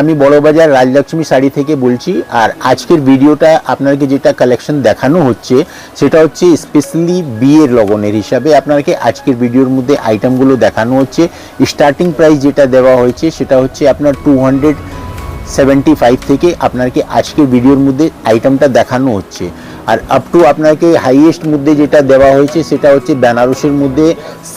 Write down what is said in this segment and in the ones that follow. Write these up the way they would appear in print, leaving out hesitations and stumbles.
আমি বড়বাজার রাজলক্ষ্মী শাড়ি থেকে বলছি। আর আজকের ভিডিওটা আপনাকে যেটা কালেকশন দেখানো হচ্ছে সেটা হচ্ছে স্পেশালি বিয়ের লগনের হিসাবে আপনাকে আজকের ভিডিওর মধ্যে আইটেমগুলো দেখানো হচ্ছে। স্টার্টিং প্রাইস যেটা দেওয়া হয়েছে সেটা হচ্ছে আপনার 275 থেকে আপনাকে আজকের ভিডিওর মধ্যে আইটেমটা দেখানো হচ্ছে। আর আপ টু আপনাকে হাইয়েস্ট মধ্যে যেটা দেওয়া হয়েছে সেটা হচ্ছে বেনারসের মধ্যে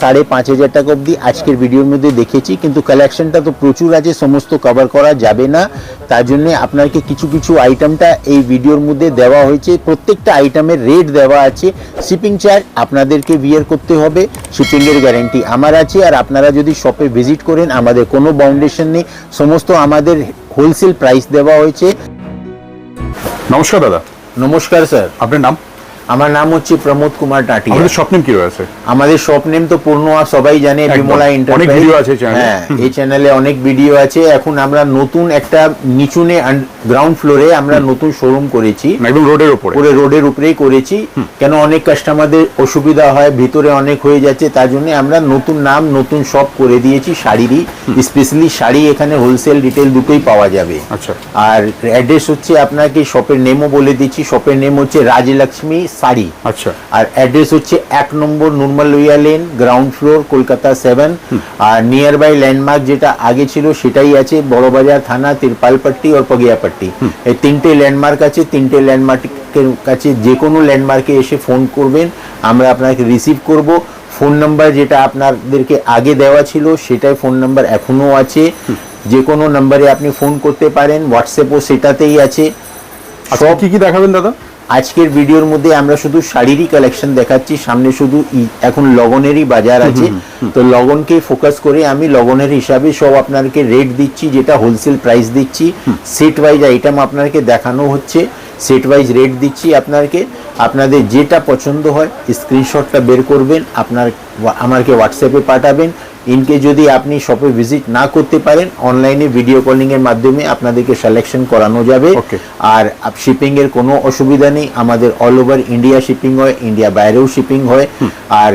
5,500 টাকা অবধি আজকের ভিডিওর মধ্যে দেখেছি, কিন্তু কালেকশনটা তো প্রচুর আছে, সমস্ত কভার করা যাবে না। তার জন্যে আপনাকে কিছু কিছু আইটেমটা এই ভিডিওর মধ্যে দেওয়া হয়েছে। প্রত্যেকটা আইটেমের রেট দেওয়া আছে। শিপিং চার্জ আপনাদেরকে বিয়ার করতে হবে, শিপিংয়ের গ্যারেন্টি আমার আছে। আর আপনারা যদি শপে ভিজিট করেন আমাদের কোনো বাউন্ডেশন নেই, সমস্ত আমাদের হোলসেল প্রাইস দেওয়া হয়েছে। নমস্কার দাদা। নমস্কার স্যার। আপনার নাম? আমার নাম হচ্ছে প্রমোদ কুমার টাটিয়া। আমাদের শপ নেম কি রয়েছে? আমাদের শপ নেম তো পূর্ণা সবাই জানে, বিমলা এন্টারপ্রাইজ। অনেক ভিডিও আছে চ্যানেলে। হ্যাঁ, এই চ্যানেলে অনেক ভিডিও আছে। এখন আমরা নতুন একটা নিচুনে গ্রাউন্ড ফ্লোরে আমরা নতুন শোরুম করেছি, একদম রোডের উপরে, পুরো রোডের উপরেই করেছি। কেন অনেক কাস্টমারদের অসুবিধা হয়, ভিতরে অনেক হয়ে যাচ্ছে, তার জন্য আমরা নতুন নাম নতুন শপ করে দিয়েছি শাড়িরই। স্পেশালি শাড়ি এখানে হোলসেল রিটেল দুটোই পাওয়া যাবে। আচ্ছা। আর অ্যাড্রেস হচ্ছে আপনাকে শপের নেমও বলে দিচ্ছি। শপের নেম হচ্ছে রাজলক্ষ্মী শাড়ি। আচ্ছা। আর অ্যাড্রেস হচ্ছে 1 নম্বর Nurmal Lohia lane, ground floor, Kolkata 7। আর নিয়ার বাই ল্যান্ডমার্ক যেটা আগে ছিল সেটাই আছে, বড়বাজার থানা, তিরপালপট্টি আর পগিয়াপট্টি। এই তিনটে ল্যান্ডমার্ক আছে। তিনটে ল্যান্ডমার্কের কাছে যে কোনো ল্যান্ডমার্কে এসে ফোন করবেন, আমরা আপনাকে রিসিভ করব। ফোন নাম্বার যেটা আপনাদেরকে আগে দেওয়া ছিল সেটাই ফোন নাম্বার এখনও আছে। যে কোনো নাম্বারে আপনি ফোন করতে পারেন, হোয়াটসঅ্যাপও সেটাতেই আছে। সব কি কি দেখাবেন দাদা? আজকের ভিডিওর মধ্যে আমরা শুধু শাড়িরই কালেকশন দেখাচ্ছি। সামনে শুধু এখন লগনেরই বাজার আছে, তো লগনকে ফোকাস করে আমি লগনের হিসাবে সব আপনাকে রেট দিচ্ছি, যেটা হোলসেল প্রাইস দিচ্ছি। সেট ওয়াইজ আইটেম আপনাকে দেখানো হচ্ছে, সেট ওয়াইজ রেট দিচ্ছি আপনাকে। আপনাদের যেটা পছন্দ হয় স্ক্রিনশটটা বের করবেন, আমাকে হোয়াটসঅ্যাপে পাঠাবেন। ইনকে যদি আপনি শপে ভিজিট না করতে পারেন, অনলাইনে ভিডিও কলিং এর মাধ্যমে আপনাদেরকে সিলেকশন করানো যাবে। আর শিপিং এর কোনো অসুবিধা নেই, আমাদের অল ওভার ইন্ডিয়া শিপিং হয়, ইন্ডিয়া বাইরেও শিপিং হয়। আর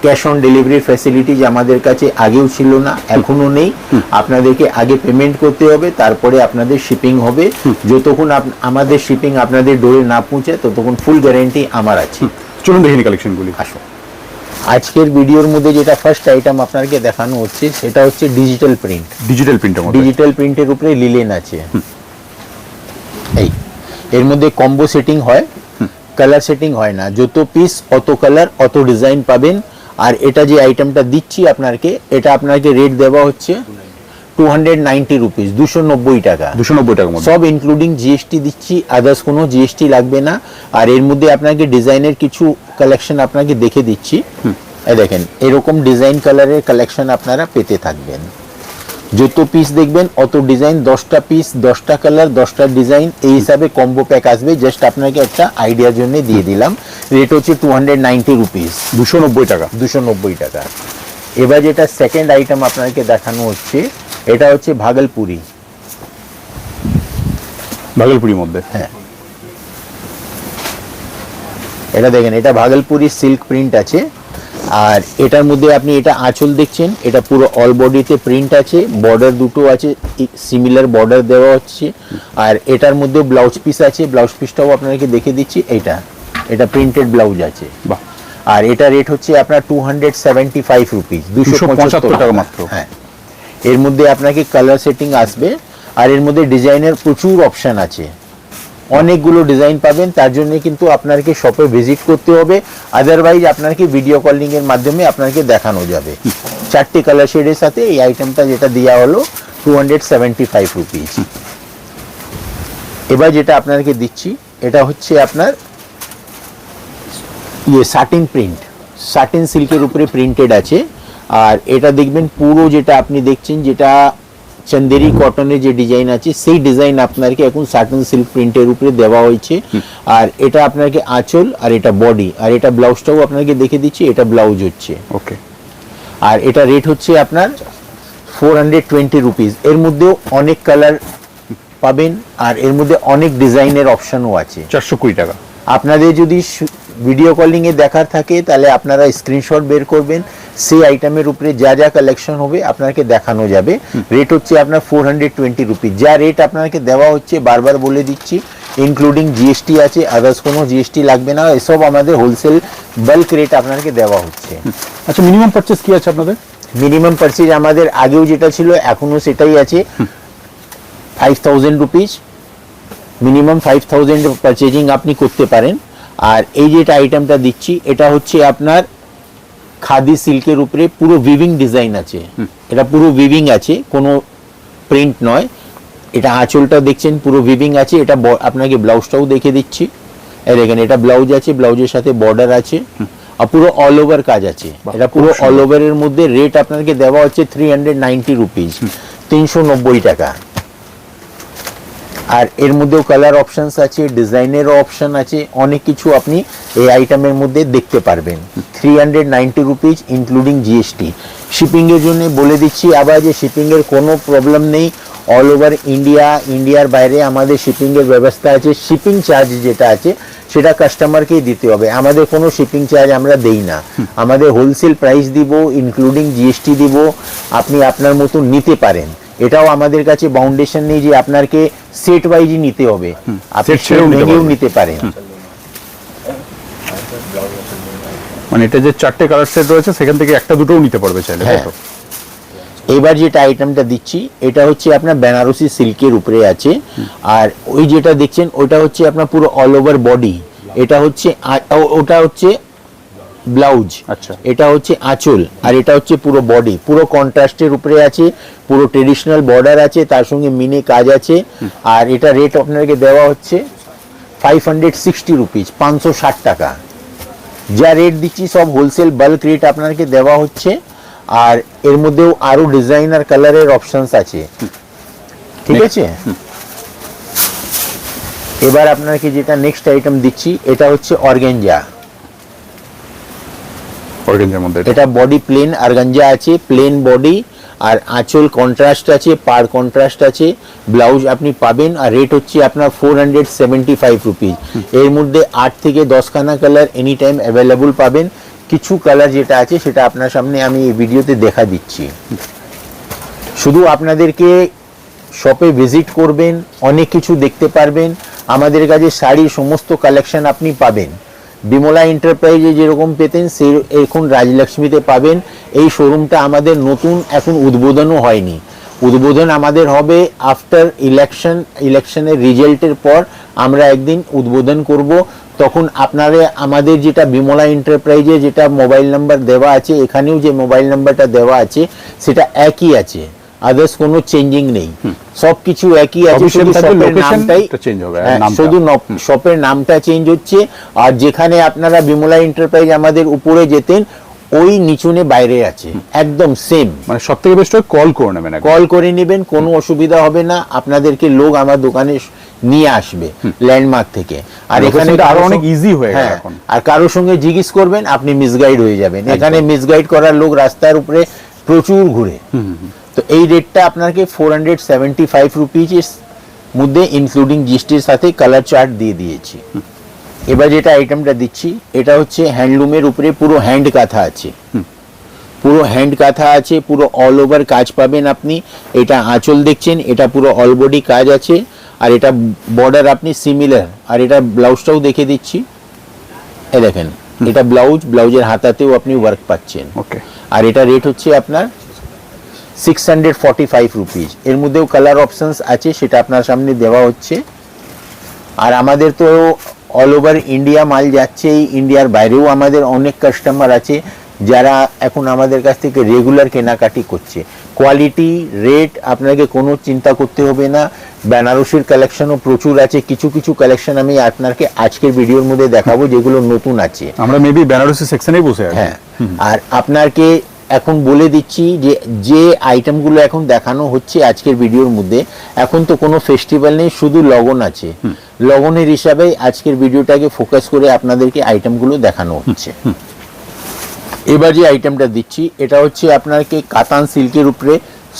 ক্যাশ অন ডেলিভারি ফ্যাসিলিটিজ আমাদের কাছে আগেও ছিল না, এখনো নেই। আপনাদেরকে আগে পেমেন্ট করতে হবে, তারপরে আপনাদের শিপিং হবে। যতক্ষণ আমাদের শিপিং আপনাদের ডোরে না পৌঁছায় ততক্ষণ ফুল গ্যারেন্টি আমার আছে। চলুন দেখি কালেকশনগুলি। আসুন। আজকের ভিডিওর মধ্যে যেটা ফার্স্ট আইটেম আপনাকে দেখানো হচ্ছে সেটা হচ্ছে ডিজিটাল প্রিন্ট। ডিজিটাল প্রিন্টের মধ্যে, ডিজিটাল প্রিন্টের উপরে লিলেন আছে। এই এর মধ্যে কম্বো সেটিং হয়, কালার সেটিং হয় না। যত পিস অত কালার অত ডিজাইন পাবেন। আর এটা যে আইটেমটা দিচ্ছি আপনাকে, এটা আপনাকে রেট দেওয়া হচ্ছে 290 রুপিস, 290 টাকা। 290 টাকা সব ইনক্লুডিং জিএসটি দিচ্ছি, আদার্স কোনো জিএসটি লাগবে না। আর এর মধ্যে আপনাকে ডিজাইনের কিছু কালেকশন আপনাকে দেখে দিচ্ছি। দেখেন এরকম ডিজাইন কালারের কালেকশন আপনারা পেতে থাকবেন। যত পিস দেখবেন অত ডিজাইন, 10টা পিস 10টা কালার 10টা ডিজাইন, এই হিসাবে কম্বো প্যাক আসবে। জাস্ট আপনাকে একটা আইডিয়ার জন্য দিয়ে দিলাম। রেট হচ্ছে 290 রুপিস, 290 টাকা। 290 টাকা। এবার যেটা সেকেন্ড আইটেম আপনাকে দেখানো হচ্ছে এটা হচ্ছে ভাগলপুরি। ভাগলপুরির মধ্যে, হ্যাঁ, এটা দেখেন, এটা ভাগলপুরি সিল্ক প্রিন্ট আছে। আর এটার মধ্যে আপনি এটা আঁচল দেখছেন, এটা পুরো অল বডিতে প্রিন্ট আছে, বর্ডার দুটো আছে, সিমিলার বর্ডার দেওয়া হচ্ছে। আর এটার মধ্যে ব্লাউজ পিস আছে, ব্লাউজ পিসটাও আপনাকে দেখে দিচ্ছি। এটা প্রিন্টেড ব্লাউজ আছে। বাহ। আর এটা রেট হচ্ছে আপনার 275 রুপিস, 275 টাকা মাত্র। হ্যাঁ, এর মধ্যে আপনাকে কালার সেটিং আসবে। আর এর মধ্যে ডিজাইনের প্রচুর অপশন আছে, অনেকগুলো ডিজাইন পাবেন। তার জন্য কিন্তু আপনাকে শপে ভিজিট করতে হবে, আদারওয়াইজ আপনাকে ভিডিও কলিং এর মাধ্যমে আপনাকে দেখানো যাবে। 4টে কালার শেডের সাথে এই আইটেমটা যেটা দেওয়া হলো 275 রুপিস। এবার যেটা আপনাকে দিচ্ছি এটা হচ্ছে আপনার সাটিন প্রিন্ট, সাটিন সিল্কের উপরে প্রিন্টেড আছে। আর এটা দেখবেন পুরো যেটা আপনি দেখছেন, যেটা চন্দেরি কটনের যে ডিজাইন আছে সেই ডিজাইন আপনাকে এখন সাটিন সিল্ক প্রিন্টের উপরে দেওয়া হয়েছে। আর এটা আপনাকে আঁচল, আর এটা বডি, আর এটা ব্লাউজটাও আপনাকে দেখে দিচ্ছি, এটা ব্লাউজ হচ্ছে। ওকে। আর এটা রেট হচ্ছে আপনার 420 রুপিস। এর মধ্যেও অনেক কালার পাবেন, আর এর মধ্যে অনেক ডিজাইনের অপশনও আছে। 420 টাকা। আপনাদের যদি ভিডিও কলিং এ দেখার থাকে তাহলে আপনারা স্ক্রিনশট বের করবেন, সেই আইটেমের উপরে যা যা কালেকশন হবে আপনাকে দেখানো যাবে। রেট হচ্ছে আপনার 420 রুপিস, যা রেট আপনাকে দেওয়া হচ্ছে বারবার বলে দিচ্ছি, ইনক্লুডিং জিএসটি আছে, আদার্স কোনো জিএসটি লাগবে না, এসব আমাদের হোলসেল বাল্ক রেট আপনাকে দেওয়া হচ্ছে। আচ্ছা, মিনিমাম পারচেস কি আছে আপনাদের? মিনিমাম পারচেজ আমাদের আগেও যেটা ছিল এখনো সেটাই আছে, 5000 রুপিস মিনিমাম, 5000 পারচেজিং আপনি করতে পারেন। আর এই যেটা আইটেমটা দিচ্ছি এটা হচ্ছে আপনার খাদি সিল্কের উপরে পুরো উইভিং ডিজাইন আছে, এটা পুরো উইভিং আছে, কোনো প্রিন্ট নয়। এটা আঁচলটা দেখছেন পুরো উইভিং আছে, এটা আপনাকে ব্লাউজটাও দেখে দিচ্ছি, এই দেখেন এটা ব্লাউজ আছে, ব্লাউজের সাথে বর্ডার আছে, আর পুরো অল ওভার কাজ আছে। এটা পুরো অল ওভারের মধ্যে রেট আপনাকে দেওয়া হচ্ছে 390 রুপিস, 390 টাকা। আর এর মধ্যেও কালার অপশনস আছে, ডিজাইনেরও অপশন আছে, অনেক কিছু আপনি এই আইটেমের মধ্যে দেখতে পারবেন। 390 রুপিস ইনক্লুডিং জিএসটি। শিপিংয়ের জন্য বলে দিচ্ছি আবার যে শিপিংয়ের কোনো প্রবলেম নেই, অল ওভার ইন্ডিয়া, ইন্ডিয়ার বাইরে আমাদের শিপিংয়ের ব্যবস্থা আছে। শিপিং চার্জ যেটা আছে সেটা কাস্টমারকেই দিতে হবে, আমাদের কোনো শিপিং চার্জ আমরা দেই না, আমাদের হোলসেল প্রাইস দিব, ইনক্লুডিং জিএসটি দিব, আপনি আপনার মতো নিতে পারেন। এটাও আমাদের কাছে বাউন্ডেশন নেই যে আপনাকে সেট ওয়াইজই নিতে হবে, আপনি সেট ভেঙেও নিতে পারেন। মানে এটা যে 4টে কালার সেট রয়েছে সেখান থেকে একটা দুটোও নিতে পারবে চাইলে, তাই তো? এবার যেটা আইটেমটা দিচ্ছি এটা হচ্ছে আপনার বেনারসি সিল্কের উপরে আছে, আর ওই যেটা দেখছেন ওটা হচ্ছে আপনার পুরো অল ওভার বডি, এটা হচ্ছে ওটা হচ্ছে ব্লাউজ, আচ্ছা, এটা হচ্ছে আঁচল, আর এটা হচ্ছে পুরো বডি, পুরো কন্ট্রাস্টের উপরে আছে, পুরো ট্রেডিশনাল বর্ডার আছে, তার সঙ্গে মিনি কাজ আছে। আর এটা রেট আপনাকে দেওয়া হচ্ছে 560 রুপিস, 560 টাকা। যা রেট দিচ্ছি সব হোলসেল বাল্ক রেট আপনাকে দেওয়া হচ্ছে। আর এর মধ্যেও আরো ডিজাইন আর কালারের অপশনস আছে, ঠিক আছে। এবার আপনাকে যেটা নেক্সট আইটেম দিচ্ছি এটা হচ্ছে অর্গানজা। অর্গানজার মধ্যে এটা বডি প্লেন অর্গানজা আছে, প্লেন বডি, আর আঁচল কন্ট্রাস্ট আছে, পার কন্ট্রাস্ট আছে, ব্লাউজ আপনি পাবেন। আর রেট হচ্ছে আপনার 475 রুপিস। এর মধ্যে 8 থেকে 10 খানা কালার এনি টাইম অ্যাভেলেবল পাবেন। কিছু কালার যেটা আছে সেটা আপনার সামনে আমি এই ভিডিওতে দেখা দিচ্ছি। শুধু আপনাদেরকে শপে ভিজিট করবেন, অনেক কিছু দেখতে পারবেন। আমাদের কাছে শাড়ির সমস্ত কালেকশন আপনি পাবেন। বিমলা এন্টারপ্রাইজে যেরকম পেতেন সেই এখন রাজলক্ষ্মীতে পাবেন। এই শোরুমটা আমাদের নতুন, এখন উদ্বোধনও হয়নি, উদ্বোধন আমাদের হবে আফটার ইলেকশনের রেজাল্টের পর আমরা একদিন উদ্বোধন করব। তখন আপনারা আমাদের যেটা বিমলা এন্টারপ্রাইজে যেটা মোবাইল নাম্বার দেওয়া আছে, এখানেও যে মোবাইল নাম্বারটা দেওয়া আছে সেটা একই আছে, আদার্স কোনো চেঞ্জিং নেই, সবকিছু একই আছে, শুধু শপের নামটাই চেঞ্জ হবে, শুধু শপের নামটা চেঞ্জ হচ্ছে। আর যেখানে আপনারা বিমলা এন্টারপ্রাইজ আমাদের উপরে যেতেন ওই নিচুনে বাইরে আছে, একদম সেম। মানে সবথেকে বেস্ট হয় কল করে নেবেন, কল করে নেবেন, কোনো অসুবিধা হবে না, আপনাদেরকে লোক আমার দোকানে নিয়ে আসবে ল্যান্ডমার্ক থেকে। আর এখানে আরো অনেক ইজি হয়ে গেল এখন। আর কারোর সঙ্গে জিজ্ঞেস করবেন আপনি মিসগাইড হয়ে যাবেন, এখানে মিসগাইড করার লোক রাস্তার উপরে প্রচুর ঘুরে। তো এই রেটটা আপনাকে 475 রুপিস মধ্যে ইনক্লুডিং জিএসটির সাথে কালার চার্ট দিয়ে দিয়েছি। এবার যেটা আইটেমটা দিচ্ছি এটা হচ্ছে হ্যান্ডলুমের উপরে পুরো হ্যান্ড কাঁথা আছে, পুরো হ্যান্ড কাঁথা আছে, পুরো অল ওভার কাজ পাবেন আপনি। এটা আঁচল দেখছেন, এটা পুরো অল বডি কাজ আছে, আর এটা বর্ডার আপনি সিমিলার। আর এটা ব্লাউজটাও দেখে দিচ্ছি, এই দেখেন এটা ব্লাউজ, ব্লাউজের হাতাতেও আপনি ওয়ার্ক পাচ্ছেন। ওকে। আর এটা রেট হচ্ছে আপনার 645 রুপিস। এর মধ্যেও কালার অপশনস আছে, সেটা আপনার সামনে দেওয়া হচ্ছে। আর আমাদের তো অল ওভার ইন্ডিয়া মাল যাচ্ছে, এই ইন্ডিয়ার বাইরেও আমাদের অনেক কাস্টমার আছে যারা এখন আমাদের কাছ থেকে রেগুলার কেনাকাটি করছে। কোয়ালিটি রেট আপনাকে কোনো চিন্তা করতে হবে না। বেনারসির কালেকশনও প্রচুর আছে, কিছু কিছু কালেকশন আমি আপনাকে আজকের ভিডিওর মধ্যে দেখাবো যেগুলো নতুন আছে। আমরা মেবি বেনারসি সেকশনেই বসে আছি। হ্যাঁ, আর আপনাকে এখন বলে দিচ্ছি যে যে আইটেমগুলো এখন দেখানো হচ্ছে আজকের ভিডিওর মধ্যে, এখন তো কোনো ফেস্টিভ্যাল নেই, শুধু লগন আছে। লগনের হিসাবে আজকের ভিডিওটাকে ফোকাস করে আপনাদেরকে আইটেমগুলো দেখানো হচ্ছে। এবার যে আইটেমটা দিচ্ছি এটা হচ্ছে আপনাকে কাতান সিল্কের উপরে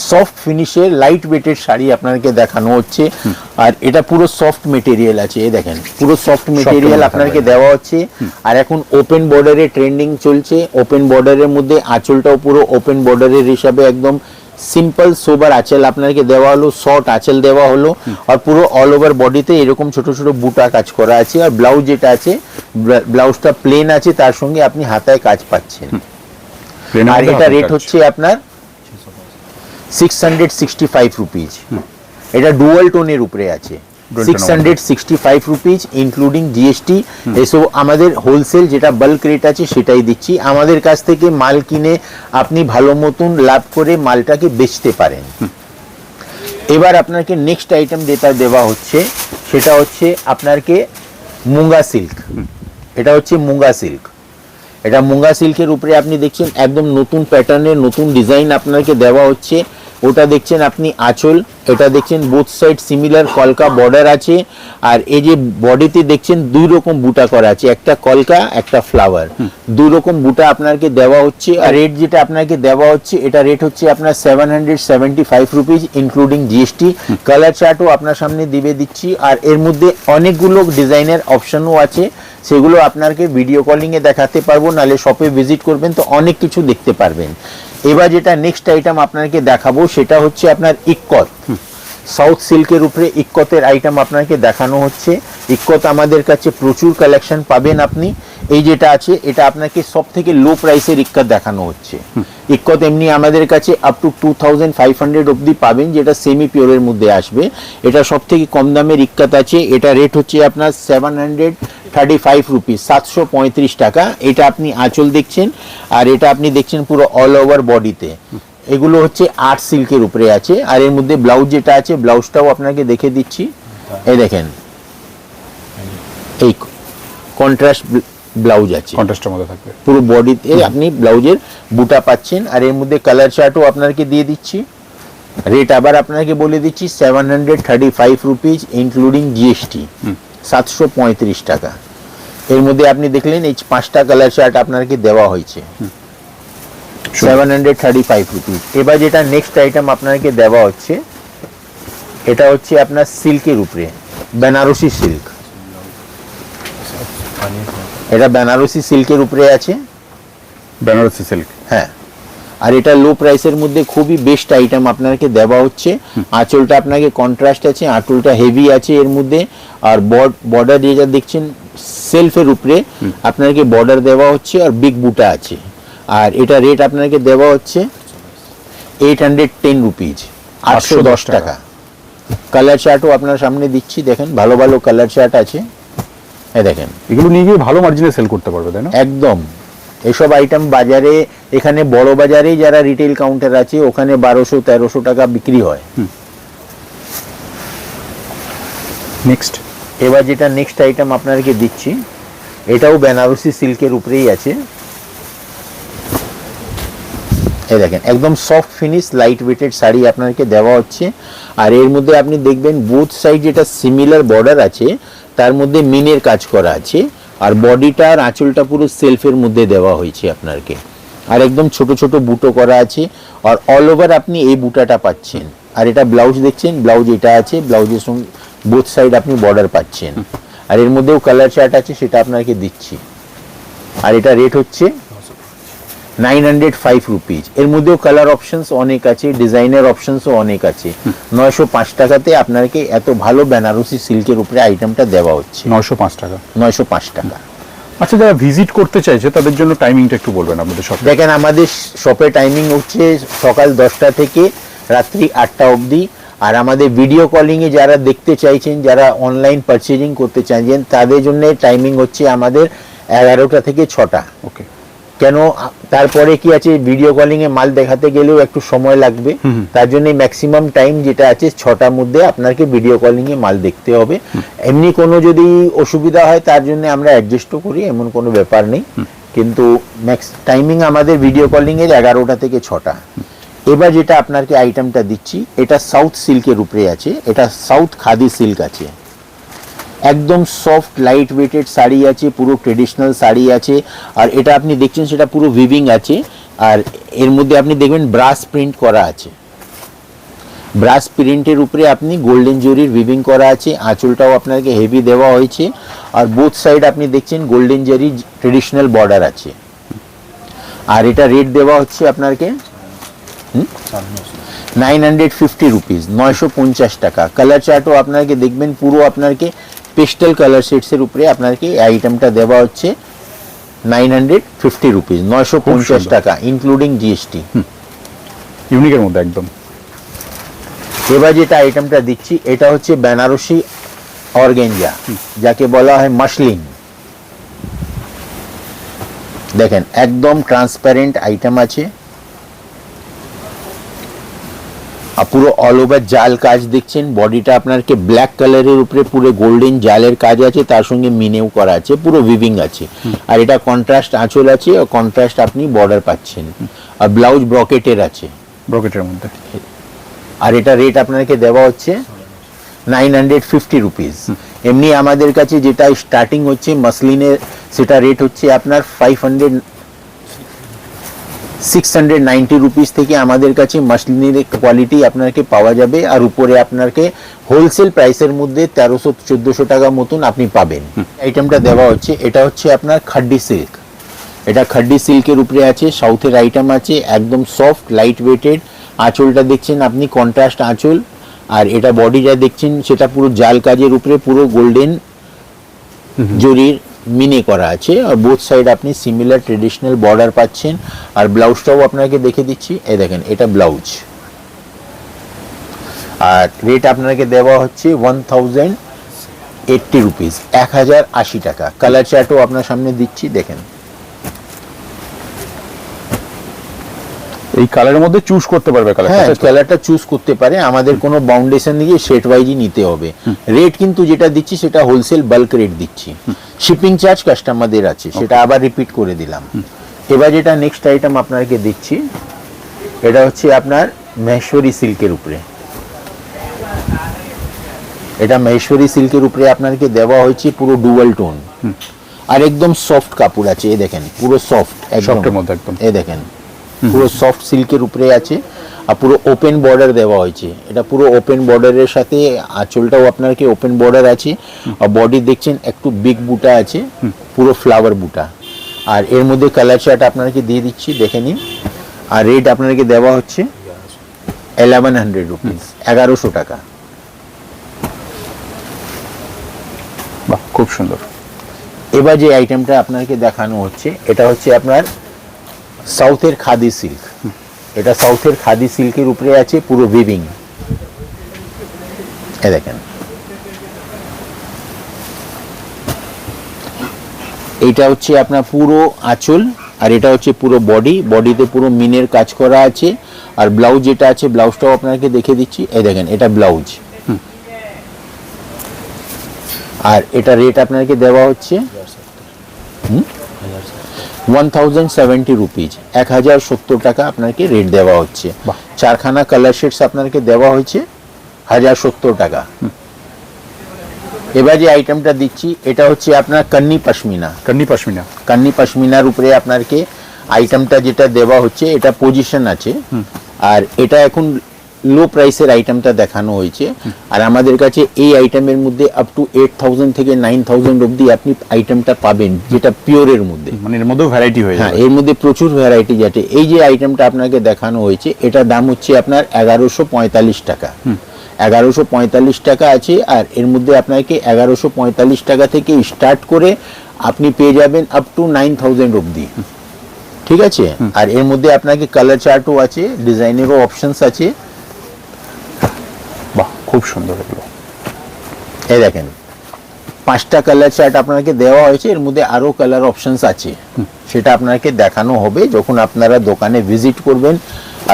সফট ফিনিশের লাইট ওয়েটের শাড়ি আপনাকে দেখানো হচ্ছে। আর এটা পুরো সফট মেটেরিয়াল আছে, এই দেখেন পুরো সফট মেটেরিয়াল আপনাকে দেওয়া হচ্ছে। আর এখন ওপেন বর্ডারে ট্রেন্ডিং চলছে, ওপেন বর্ডারের মধ্যে আঁচলটাও পুরো ওপেন বর্ডারের হিসাবে একদম সিম্পল সোবার আঁচল আপনাকে দেওয়া হলো, শর্ট আঁচল দেওয়া হলো। আর পুরো অল ওভার বডিতে এরকম ছোট ছোট বুটা কাজ করা আছে। আর ব্লাউজ যেটা আছে, ব্লাউজটা প্লেন আছে, তার সঙ্গে আপনি হাতায় কাজ পাচ্ছেন। আর এটা রেট হচ্ছে আপনার 665 রুপিজ। এটা ডুয়াল টোনের উপরে আছে, 665 রুপিজ ইনক্লুডিং জিএসটি। এসব আমাদের হোলসেল যেটা বাল্ক রেট আছে সেটাই দিচ্ছি। আমাদের কাছ থেকে মাল কিনে আপনি ভালো মতন লাভ করে মালটাকে বেচতে পারেন। এবার আপনাকে নেক্সট আইটেম যেটা দেওয়া হচ্ছে সেটা হচ্ছে আপনাকে মুঙ্গা সিল্ক। এটা হচ্ছে মুঙ্গা সিল্ক। এটা মুঙ্গা সিল্কের উপরে আপনি দেখছেন একদম নতুন প্যাটার্নের নতুন ডিজাইন আপনাকে দেওয়া হচ্ছে। ওটা দেখছেন আপনি আঁচল, এটা দেখছেন বোথ সাইড সিমিলার কলকা বর্ডার আছে। আর এই যে বডিতে দেখছেন দুই রকম বুটা করা আছে, একটা কলকা একটা ফ্লাওয়ার, দুই রকম বুটা আপনাকে দেওয়া হচ্ছে। আর রেট যেটা আপনাকে দেওয়া হচ্ছে এটা রেট হচ্ছে আপনার 775 রুপিজ ইনক্লুডিং জিএসটি। কালার চার্টও আপনার সামনে দিচ্ছি। আর এর মধ্যে অনেকগুলো ডিজাইনের অপশনও আছে, সেগুলো আপনাকে ভিডিও কলিংয়ে দেখাতে পারবো, নাহলে শপে ভিজিট করবেন তো অনেক কিছু দেখতে পারবেন। এবার যেটা নেক্সট আইটেম আপনাকে দেখাবো সেটা হচ্ছে আপনার ইক্কত। সাউথ সিল্কের উপরে ইক্কতের আইটেম আপনাকে দেখানো হচ্ছে। ইক্কত আমাদের কাছে প্রচুর কালেকশন পাবেন আপনি। এই যেটা আছে এটা আপনাকে সব থেকে লো প্রাইসের ইক্কত দেখানো হচ্ছে। ইক্কত এমনি আমাদের কাছে আপ টু 2500 অবধি পাবেন, যেটা সেমি পিওরের মধ্যে আসবে। এটা সব থেকে কম দামের ইক্কত আছে। এটা রেট হচ্ছে আপনার 735 রুপিস, 735 টাকা। এটা আপনি আঁচল দেখছেন, আর এটা আপনি দেখছেন পুরো অল ওভার বডিতে। এগুলো হচ্ছে আর্ট সিল্কের উপরে আছে। আর এর মধ্যে ব্লাউজ যেটা আছে ব্লাউজটাও আপনাকে দেখে দিচ্ছি, এই দেখেন এই কন্ট্রাস্ট ব্লাউজ আছে, কন্ট্রাস্টের মধ্যে থাকবে পুরো বডিতে আপনি ব্লাউজের বুটা পাচ্ছেন। আর এর মধ্যে কালার চার্টও আপনাকে দিয়ে দিচ্ছি। রেট আবার আপনাকে বলে দিচ্ছি 735 রুপিজ ইনক্লুডিং জিএসটি, 735 টাকা। এর মধ্যে আপনি দেখলেন এই 5টা কালার চার্ট আপনাকে দেওয়া হয়েছে, 735 রুপিজ। এবার যেটা নেক্সট আইটেম আপনাকে দেওয়া হচ্ছে এটা হচ্ছে আপনার সিল্কের উপরে বেনারসি সিল্ক। এটা বেনারসি সিল্কের উপরে আছে, বেনারসি সিল্ক। হ্যাঁ। আর এটা লো প্রাইসের মধ্যে খুবই বেস্ট আইটেম আপনাকে দেওয়া হচ্ছে। আঁচলটা আপনাকে কন্ট্রাস্ট আছে, আঁচলটা হেভি আছে এর মধ্যে। আর বর্ডার যেটা দেখছেন সেলফের উপরে আপনাকে বর্ডার দেওয়া হচ্ছে, আর বিগ বুটা আছে। আর এটা রেট আপনাকে দেওয়া হচ্ছে 810 রুপিজ, 810 টাকা। কালার চার্টও আপনার সামনে দিচ্ছি, দেখেন ভালো ভালো কালার চার্ট আছে। এই দেখেন এগুলো নিয়ে গিয়ে ভালো মার্জিনে সেল করতে পারবে, তাই না? একদম। এসব আইটেম বাজারে, এখানে বড় বাজারে যারা রিটেল কাউন্টার আছে ওখানে 1200-1300 টাকা বিক্রি হয়। নেক্সট, এবার যেটা নেক্সট আইটেম আপনাকে দিচ্ছি এটাও বেনারসি সিল্কের উপরেই আছে। এই দেখেন একদম soft finish light weighted sari আপনাকে দেওয়া হচ্ছে। আর এর মধ্যে আপনি দেখবেন বোথ সাইড যেটা সিমিলার বর্ডার আছে তার মধ্যে মিনের কাজ করা আছে। আর বডিটা আর আঁচলটা পুরো সেলফের মধ্যে দেওয়া হয়েছে আপনাকে। আর একদম ছোট ছোট বুটো করা আছে, আর অল ওভার আপনি এই বুটাটা পাচ্ছেন। আর এটা ব্লাউজ দেখছেন, ব্লাউজ এটা আছে, ব্লাউজের সঙ্গে বোথ সাইড আপনি বর্ডার পাচ্ছেন। আর এর মধ্যেও কালার চার্ট আছে, সেটা আপনাকে দিচ্ছি। আর এটা রেট হচ্ছে 905 রুপিজ। এর মধ্যেও কালার অপশনস অনেক আছে, ডিজাইনের অপশনসও অনেক আছে। 905 টাকাতে আপনাকে এত ভালো বেনারসি সিল্কের উপরে আইটেমটা দেওয়া হচ্ছে। 905 টাকা, 905 টাকা। আচ্ছা, যারা ভিজিট করতে চাইছে তাদের জন্য টাইমিংটা একটু বলবেন আপনাদের শপে। দেখেন আমাদের শপের টাইমিং হচ্ছে সকাল 10টা থেকে রাত্রি 8টা অবধি। আর আমাদের ভিডিও কলিংয়ে যারা দেখতে চাইছেন, যারা অনলাইন পারচেজিং করতে চাইছেন, তাদের জন্য টাইমিং হচ্ছে আমাদের 11টা থেকে 6টা। ওকে। কেন তারপরে কি আছে, ভিডিও কলিং এ মাল দেখাতে গেলেও একটু সময় লাগবে, তার জন্য ম্যাক্সিমাম টাইম যেটা আছে 6টার মধ্যে আপনাকে ভিডিও কলিং এ মাল দেখতে হবে। এমনি কোনো যদি অসুবিধা হয় তার জন্য আমরা অ্যাডজাস্টও করি, এমন কোনো ব্যাপার নেই। কিন্তু ম্যাক্স টাইমিং আমাদের ভিডিও কলিং এর 11টা থেকে 6টা। এবার যেটা আপনাকে আইটেমটা দিচ্ছি এটা সাউথ সিল্কের উপরে আছে, এটা সাউথ খাদি সিল্ক আছে। একদম সফট লাইট ওয়েটেড শাড়ি আছে, পুরো ট্রেডিশনাল শাড়ি আছে। আর এটা আপনি দেখছেন সেটা পুরো উইভিং আছে। আর এর মধ্যে আপনি দেখবেন ব্রাশ প্রিন্ট করা আছে, ব্রাশ প্রিন্টের উপরে আপনি গোল্ডেন জরির উইভিং করা আছে, আঁচলটাও আপনাকে হেভি দেওয়া হয়েছে, আর বোথ সাইড আপনি দেখছেন গোল্ডেন জরি ট্রেডিশনাল বর্ডার আছে। আর এটা রেট দেওয়া হচ্ছে আপনাকে 950 রুপিস, 950 টাকা। কালার চার্টও আপনাকে দেখবেন পুরো আপনাকে পেস্টেল কালার শেডসের উপরে আপনাকে এই আইটেমটা দেওয়া হচ্ছে 950 রুপিস, 950 টাকা ইনক্লুডিং জিএসটি। ইউনিকের মধ্যে একদম। এবার যেটা আইটেমটা দিচ্ছি এটা হচ্ছে বেনারসি অর্গেঞ্জা, যাকে বলা হয় মাসলিন। দেখেন একদম ট্রান্সপারেন্ট আইটেম আছে, আর পুরো অল ওভার জাল কাজ দেখছেন। বডিটা আপনাকে ব্ল্যাক কালারের উপরে পুরো গোল্ডেন জালের কাজ আছে, তার সঙ্গে মিনেও করা আছে, পুরো উইভিং আছে। আর এটা কন্ট্রাস্ট আঁচল আছে, আর কন্ট্রাস্ট আপনি বর্ডার পাচ্ছেন, আর ব্লাউজ ব্রকেটের আছে, ব্রকেটের মধ্যে। আর এটা রেট আপনাকে দেওয়া হচ্ছে 950 রুপিস। এমনি আমাদের কাছে যেটা স্টার্টিং হচ্ছে মাসলিনের, সেটা রেট হচ্ছে আপনার 690 রুপিস থেকে আমাদের কাছে মাসলিনের কোয়ালিটি আপনাকে পাওয়া যাবে। আর উপরে আপনাকে হোলসেল প্রাইসের মধ্যে 1300-1400 টাকা মতন আপনি পাবেন। আইটেমটা দেওয়া হচ্ছে, এটা হচ্ছে আপনার খাড্ডি সিল্ক। এটা খাড্ডি সিল্কের উপরে আছে, সাউথের আইটেম আছে, একদম সফট লাইট ওয়েটেড। আঁচলটা দেখছেন আপনি কন্ট্রাস্ট আঁচল, আর এটা বডিটা দেখছেন সেটা পুরো জাল কাজের উপরে পুরো গোল্ডেন জরির মিনে করা আছে, আর বোথ সাইড আপনি সিমিলার ট্রেডিশনাল বর্ডার পাচ্ছেন। আর ব্লাউজটাও আপনাকে দেখে দিচ্ছি, এই দেখেন এটা ব্লাউজ। আর রেট আপনাকে দেওয়া হচ্ছে 1080 রুপিস, 1080 টাকা। কালার চার্টও আপনার সামনে দিচ্ছি, দেখেন। এই কালারের মধ্যে চুজ করতে পারবে হ্যাঁ, কালারটা। কালারটা চুজ করতে পারে, আমাদের কোনো বাউন্ডেশন দিয়ে সেট ওয়াইজই নিতে হবে। রেট কিন্তু যেটা দিচ্ছি সেটা হোলসেল বাল্ক রেট দিচ্ছি, শিপিং চার্জ কাস্টমারদের আছে, সেটা আবার রিপিট করে দিলাম। এবার যেটা নেক্সট আইটেম আপনাকে দিচ্ছি, এটা হচ্ছে আপনার মহেশ্বরী সিল্কের উপরে। এটা মহেশ্বরী সিল্কের উপরে আপনাকে দেওয়া হয়েছে পুরো ডুয়াল টোন, আর একদম সফট কাপড় আছে, এই দেখেন পুরো সফট, সফটের মধ্যে একদম। এই দেখেন পুরো সফট সিল্কের উপরে আছে, আর পুরো ওপেন বর্ডার দেওয়া হয়েছে। এটা পুরো ওপেন বর্ডারের সাথে আঁচলটাও আপনাকে ওপেন বর্ডার আছে, আর বডি দেখছেন একটু বিগ বুটা আছে, পুরো ফ্লাওয়ার বুটা। আর এর মধ্যে কালার চার্ট আপনাকে দিয়ে দিচ্ছি, দেখে নিন। আর রেট আপনাকে দেওয়া হচ্ছে 1100 রুপিস, 1100 টাকা। বাহ, খুব সুন্দর। এবার যে আইটেমটা আপনাকে দেখানো হচ্ছে, এটা হচ্ছে আপনার সাউথের খাদি সিল্ক। এটা সাউথের খাদি সিল্কের উপরে আছে পুরো উইভিং, এই দেখেন। এটা হচ্ছে আপনার পুরো আঁচল, আর এটা হচ্ছে পুরো বডি। বডিতে পুরো মিনের কাজ করা আছে, আর ব্লাউজ যেটা আছে ব্লাউজটাও আপনাকে দেখে দিচ্ছি, এই দেখেন এটা ব্লাউজ। আর এটা রেট আপনাকে দেওয়া হচ্ছে 1070 রুপিজ, 1070 টাকা আপনাকে রেট দেওয়া হচ্ছে। চারখানা কালার শেডস আপনাকে দেওয়া হয়েছে 1070 টাকা। এবার যে আইটেমটা দিচ্ছি এটা হচ্ছে আপনার কান্নি পশমিনা। কান্নি পশমিনা। কান্নি পশমিনার উপরে আপনাকে আইটেমটা যেটা দেওয়া হচ্ছে, এটা পজিশন আছে, আর এটা এখন লো প্রাইসের আইটেমটা দেখানো হয়েছে। আর আমাদের কাছে এই আইটেমের মধ্যে আপ টু 8000 থেকে 9000 অবধি আপনি আইটেমটা পাবেন, যেটা পিওরের মধ্যে। মানে এর মধ্যেও ভ্যারাইটি হয়ে হ্যাঁ, যাবে। এর মধ্যে প্রচুর ভ্যারাইটি আছে। এই যে আইটেমটা আপনাকে দেখানো হয়েছে, এটার দাম হচ্ছে আপনার 1145 টাকা। 1145 টাকা আছে, আর এর মধ্যে আপনাকে 1145 টাকা থেকে স্টার্ট করে আপনি পেয়ে যাবেন আপ টু 9000 অবধি, ঠিক আছে। আর এর মধ্যে আপনাকে কালার চার্টও আছে, ডিজাইনেরও অপশনস আছে। বাহ, খুব সুন্দর এগুলো। এই দেখেন 5টা কালার চার্ট আপনাকে দেওয়া হয়েছে, এর মধ্যে আরো কালার অপশনস আছে, সেটা আপনাকে দেখানো হবে যখন আপনারা দোকানে ভিজিট করবেন,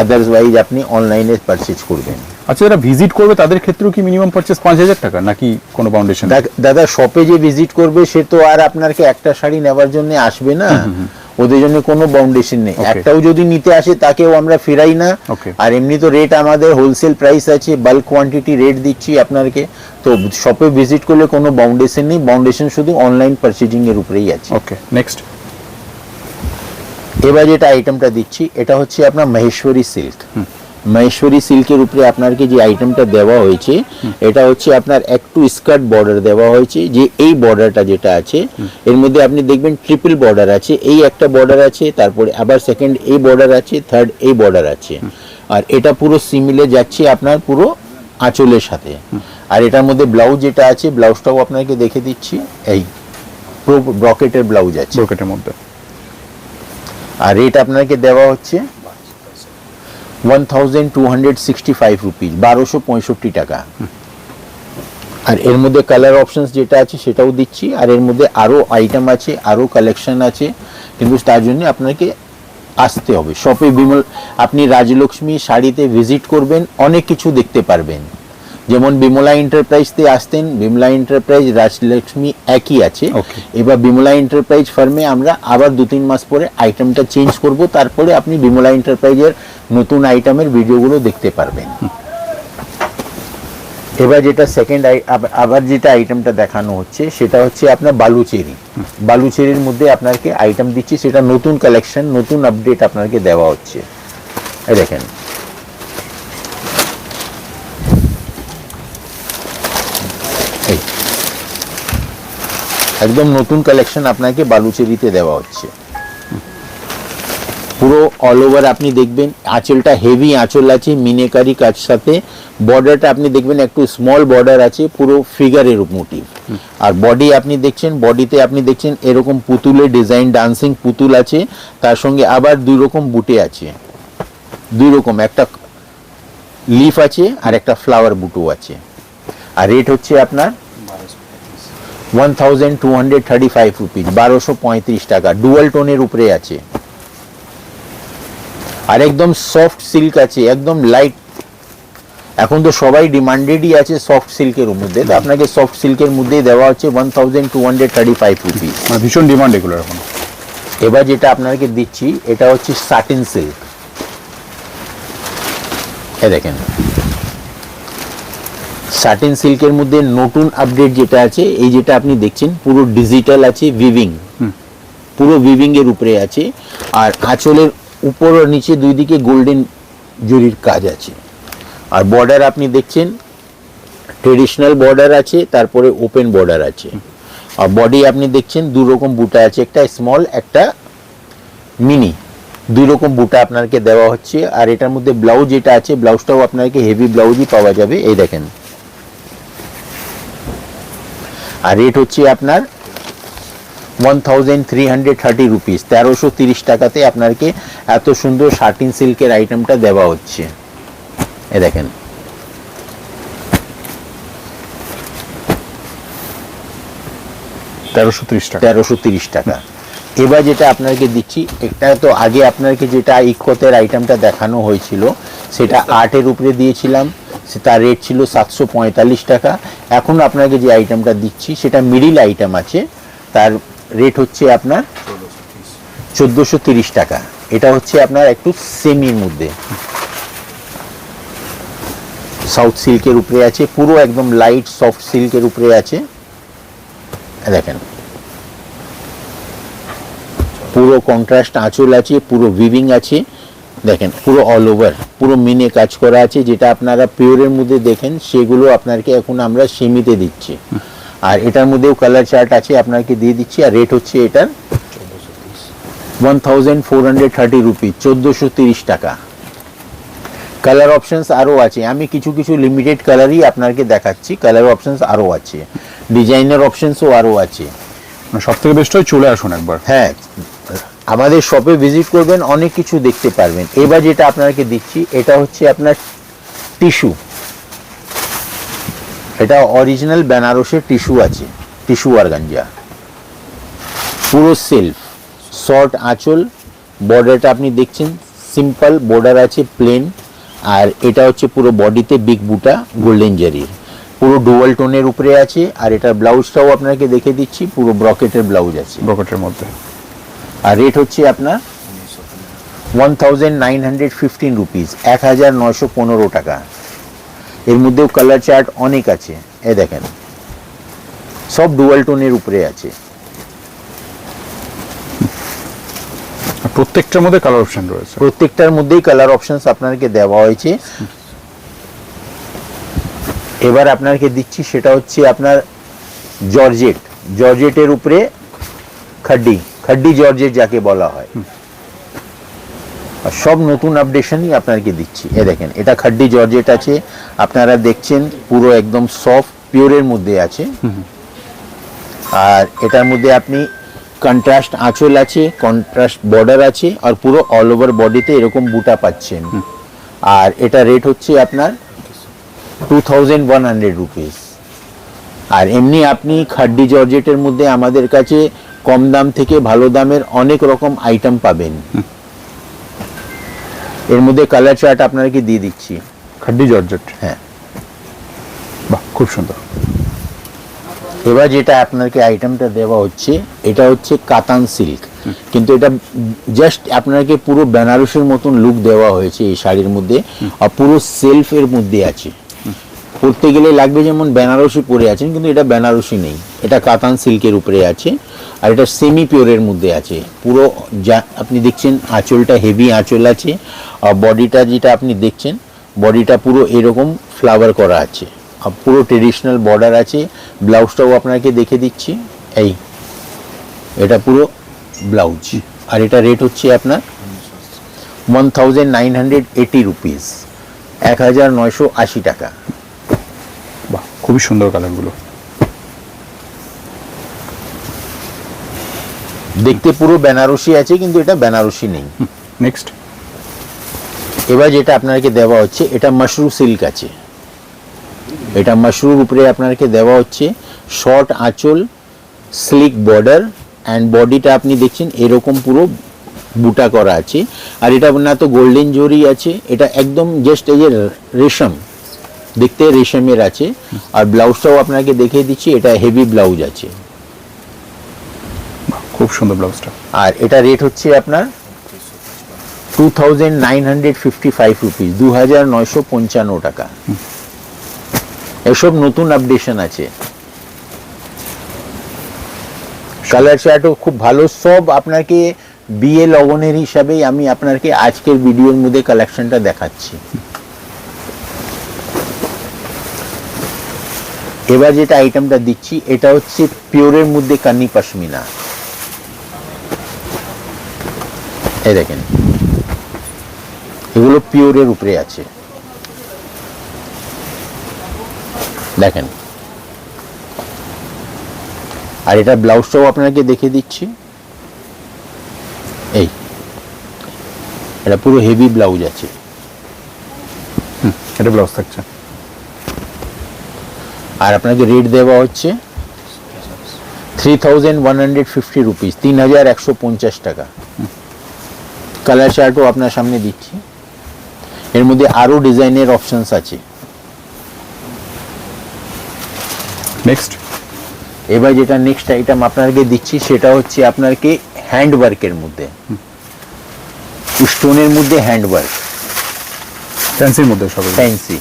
আদারওয়াইজ আপনি অনলাইনে পারচেজ করবেন। আচ্ছা, যারা ভিজিট করবে তাদের ক্ষেত্রেও কি মিনিমাম পারচেজ 5000 টাকা, নাকি কোনো ফাউন্ডেশন? দাদা শপে যে ভিজিট করবে সে তো আর আপনাকে একটা শাড়ি নেওয়ার জন্য আসবে না, ওদের জন্য কোনো বাউন্ডেশন নেই। একটাও যদি নিতে আসে তাকেও আমরা ফেরাই না। আর এমনি তো রেট আমাদের হোলসেল প্রাইস আছে, বাল্ক কোয়ান্টিটি রেট দিচ্ছি আপনাকে। তো শপে ভিজিট করলে কোনো বাউন্ডেশন নেই, বাউন্ডেশন শুধু অনলাইন পারচেজিং এর উপরেই আছে। ওকে, নেক্সট। এবার যেটা আইটেমটা দিচ্ছি এটা হচ্ছে আপনার মহেশ্বরী সিল্ক। মহেশ্বরী সিল্কের উপরে আপনাকে যে আইটেমটা দেওয়া হয়েছে এটা হচ্ছে আপনার একটু স্কার্ট বর্ডার দেওয়া হয়েছে, যে এই বর্ডারটা যেটা আছে এর মধ্যে আপনি দেখবেন ট্রিপল বর্ডার আছে, এই একটা বর্ডার আছে, তারপরে আবার সেকেন্ড এই বর্ডার আছে, থার্ড এই বর্ডার আছে, আর এটা পুরো সিমিলে যাচ্ছে আপনার পুরো আঁচলের সাথে। আর এটার মধ্যে ব্লাউজ যেটা আছে ব্লাউজটাও আপনাকে দেখে দিচ্ছি, এই পুরো ব্রকেটের ব্লাউজ আছে ব্রোকেটের মধ্যে। আর রেট আপনাকে দেওয়া হচ্ছে 1265 রুপিস, 1265 টাকা। আর এর মধ্যে কালার অপশনস যেটা আছে সেটাও দিচ্ছি, আর এর মধ্যে আরও আইটেম আছে, আরও কালেকশন আছে, কিন্তু তার জন্য আপনাকে আসতে হবে শপে। বিমল, আপনি রাজলক্ষ্মী শাড়িতে ভিজিট করবেন, অনেক কিছু দেখতে পারবেন। যেমন বিমলা এন্টারপ্রাইজতে আসতেন, বিমলা এন্টারপ্রাইজ রাজলক্ষ্মী একই আছে। এবার বিমলা এন্টারপ্রাইজ ফার্মে আমরা আবার 2-3 মাস পরে আইটেমটা চেঞ্জ করব, তারপরে আপনি বিমলা এন্টারপ্রাইজের নতুন আইটেমের ভিডিওগুলো দেখতে পারবেন। এবার যেটা সেকেন্ড আবার যেটা আইটেমটা দেখানো হচ্ছে সেটা হচ্ছে আপনার বালুচেরি। বালুচেরির মধ্যে আপনাকে আইটেম দিচ্ছি, সেটা নতুন কালেকশন, নতুন আপডেট আপনাকে দেওয়া হচ্ছে। এই দেখেন, একদম নতুন কালেকশন আপনাকে বালুচেরিতে দেওয়া হচ্ছে। পুরো অল ওভার আপনি দেখবেন আঁচলটা হেভি আঁচল আছে, মিনেকারি কাজ সাথে। বর্ডারটা আপনি দেখবেন একটু স্মল বর্ডার আছে, পুরো ফিগারের মোটিভ। আর বডি আপনি দেখছেন, বডিতে আপনি দেখছেন এরকম পুতুলের ডিজাইন, ডান্সিং পুতুল আছে, তার সঙ্গে আবার 2 রকম বুটে আছে, 2 রকম, একটা লিফ আছে আর একটা ফ্লাওয়ার বুটো আছে। আর রেট হচ্ছে আপনার 1235 রুপিস, 1235 টাকা। ডুয়াল টোনের উপরে আছে, আর একদম সফট সিল্ক আছে, একদম লাইট। এখন তো সবাই ডিমান্ডেডই আছে সফট সিল্কের মধ্যে, তো আপনাকে সফট সিল্কের মধ্যেই দেওয়া হচ্ছে 1235 রুপিস। মানে ভীষণ ডিমান্ড এগুলো এখন। এবার যেটা আপনাকে দিচ্ছি এটা হচ্ছে সাটিন সিল্ক। এ দেখেন, সাটিন সিল্কের মধ্যে নতুন আপডেট যেটা আছে, এই যেটা আপনি দেখছেন পুরো ডিজিটাল আছে, উইভিং, পুরো উইভিং এর উপরে আছে। আর আঁচলের উপর আর নিচে 2 দিকে গোল্ডেন জরির কাজ আছে। আর বর্ডার আপনি দেখছেন ট্রেডিশনাল বর্ডার আছে, তারপরে ওপেন বর্ডার আছে। আর বডি আপনি দেখছেন 2 রকম বুটা আছে, একটা স্মল একটা মিনি, 2 রকম বুটা আপনাকে দেওয়া হচ্ছে। আর এটার মধ্যে ব্লাউজ যেটা আছে ব্লাউজটাও আপনাকে হেভি ব্লাউজই পাওয়া যাবে, এই দেখেন। আর রেট হচ্ছে আপনার 1330 রুপিস, 1330 টাকাতে আপনাকে এত সুন্দর সাটিন সিল্কের আইটেমটা দেওয়া হচ্ছে। এ দেখেন, $1330 টাকা। এবার যেটা আপনাকে দিচ্ছি, একটা তো আগে আপনাকে যেটা ইকোতের আইটেমটা দেখানো হয়েছিল সেটা 8-এর উপরে দিয়েছিলাম, তার রেট ছিল 745 টাকা। এখন আপনাকে যে আইটেমটা দিচ্ছি সেটা মিডিল আইটেম আছে, তার রেট হচ্ছে আপনার 1430 টাকা। এটা হচ্ছে আপনার একটু সেমির মধ্যে, সাউথ সিল্কের উপরে আছে, পুরো একদম লাইট সফট সিল্কের উপরে আছে। দেখেন, পুরো কন্ট্রাস্ট আঁচল আছে, পুরো উইভিং আছে, দেখেন পুরো অল ওভার পুরো মিনে কাজ করা আছে। যেটা আপনারা পিওরের মধ্যে দেখেন সেগুলো আপনাকে এখন আমরা সেমিতে দিচ্ছি। আর এটার মধ্যেও কালার চার্ট আছে, আপনাকে দিয়ে দিচ্ছি। আর রেট হচ্ছে এটার 1430 রুপিস, 1430 টাকা। কালার অপশনস আরও আছে, আমি কিছু কিছু লিমিটেড কালারই আপনাকে দেখাচ্ছি, কালার অপশনস আরও আছে, ডিজাইনার অপশনসও আরও আছে। সব থেকে বেস্ট হয় চলে আসুন একবার। হ্যাঁ, আমাদের শপে ভিজিট করবেন, অনেক কিছু দেখতে পারবেন। এবার যেটা আপনাকে দিচ্ছি এটা হচ্ছে আপনার টিস্যু, এটা অরিজিনাল বেনারসের টিস্যু আছে, টিস্যু অর্গানজা, পুরো সেলফ, শর্ট আঁচল, বর্ডারটা আপনি দেখছেন সিম্পল বর্ডার আছে, প্লেন। আর এটা হচ্ছে পুরো বডিতে বিগ বুটা গোল্ডেন জারির, পুরো ডুয়াল টোনের উপরে আছে। আর এটার ব্লাউজটাও আপনাকে দেখে দিচ্ছি, পুরো ব্রকেটের ব্লাউজ আছে, ব্রকেটের মধ্যে। আর রেট হচ্ছে আপনার 1915 রুপিস, 1915 টাকা। এর মধ্যেও কালার চার্ট অনেক আছে, এ দেখেন সব ডুয়াল টোনের উপরে আছে। প্রত্যেকটার মধ্যে কালার অপশন রয়েছে। প্রত্যেকটার মধ্যেই কালার অপশনস আপনাকে দেওয়া হয়েছে। এবার আপনাকে দিচ্ছি সেটা হচ্ছে আপনার জর্জেট, জর্জেটের উপরে খাড্ডি, খাড্ডি জর্জেট যাকে বলা হয়। আর সব নতুন আপডেশনই আপনাকে দিচ্ছি। এ দেখেন, এটা খাড্ডি জর্জেট আছে, আপনারা দেখছেন পুরো একদম সফট পিওরের মধ্যে আছে। আর এটার মধ্যে আপনি কন্ট্রাস্ট আঁচল আছে, কন্ট্রাস্ট বর্ডার আছে, আর পুরো অল ওভার বডিতে এরকম বুটা পাচ্ছেন। আর এটা রেট হচ্ছে আপনার 2100 রুপিস। আর এমনি আপনি খাড্ডি জর্জেটের মধ্যে আমাদের কাছে কম দাম থেকে ভালো দামের অনেক রকম আইটেম পাবেন। এর মধ্যে কালার চার্ট আপনাকে দিয়ে দিচ্ছি। খাড্ডি জর্জেট, হ্যাঁ, বাহ খুব সুন্দর। এবার যেটা আপনাকে আইটেমটা দেওয়া হচ্ছে এটা হচ্ছে কাতান সিল্ক, কিন্তু এটা জাস্ট আপনাকে পুরো বেনারসির মতন লুক দেওয়া হয়েছে এই শাড়ির মধ্যে। আর পুরো সেলফের মধ্যে আছে, পরতে গেলে লাগবে যেমন বেনারসি পরে আছেন, কিন্তু এটা বেনারসি নেই, এটা কাতান সিল্কের উপরে আছে। আর এটা সেমি পিওরের মধ্যে আছে পুরো। যা আপনি দেখছেন আঁচলটা হেভি আঁচল আছে, আর বডিটা যেটা আপনি দেখছেন বডিটা পুরো এরকম ফ্লাওয়ার করা আছে, আর পুরো ট্রেডিশনাল বর্ডার আছে। ব্লাউজটাও আপনাকে দেখে দিচ্ছি, এই এটা পুরো ব্লাউজ। আর এটা রেট হচ্ছে আপনার 1980 রুপিস, 1980 টাকা। বাহ খুবই সুন্দর কালারগুলো, দেখতে পুরো বেনারসি আছে, কিন্তু এটা বেনারসি নেই। নেক্সট, এবার যেটা আপনাকে দেওয়া হচ্ছে এটা মাশরু সিল্ক আছে। এটা মাশরুর উপরে আপনাকে দেওয়া হচ্ছে শর্ট আঁচল, স্লিক বর্ডার, অ্যান্ড বডিটা আপনি দেখছেন এরকম পুরো বুটা করা আছে। আর এটা না তো গোল্ডেন জরি আছে, এটা একদম জাস্ট এই যে রেশম, দেখতে রেশমের আছে। আর ব্লাউজটাও আপনাকে দেখিয়ে দিচ্ছি, এটা হেভি ব্লাউজ আছে। খুব সুন্দর ব্লাউজটা। আর এটা রেট হচ্ছে আপনার 2955 রুপিস, 2955 টাকা। এসব নতুন আপডেশন আছে। কালার চার্টও খুব ভালো, সব আপনাকে বিয়ে লগনের হিসাবেই আমি আপনাকে আজকের ভিডিওর মধ্যে কালেকশনটা দেখাচ্ছি। এবার যেটা আইটেমটা দিচ্ছি এটা হচ্ছে পিওরের মধ্যে কান্নি পশমিনা। এই দেখেন, এগুলো পিওরের উপরে আছে, দেখেন। আর এটা ব্লাউজটাও আপনাকে দেখে দিচ্ছি, এই এটা পুরো হেভি ব্লাউজ আছে। এটা ব্লাউজ থাকছে। আর আপনাকে রেট দেওয়া হচ্ছে 3150 রুপিস, 3150 টাকা। কালার চার্টও আপনার সামনে দিচ্ছি। এর মধ্যে আরো ডিজাইনের অপশনস আছে। নেক্সট, এবার যেটা নেক্সট আইটেম আপনাকে দিচ্ছি সেটা হচ্ছে আপনাকে হ্যান্ড ওয়ার্কের মধ্যে, স্টোনের মধ্যে হ্যান্ড ওয়ার্ক, ফ্যান্সির মধ্যে সব ফ্যান্সি।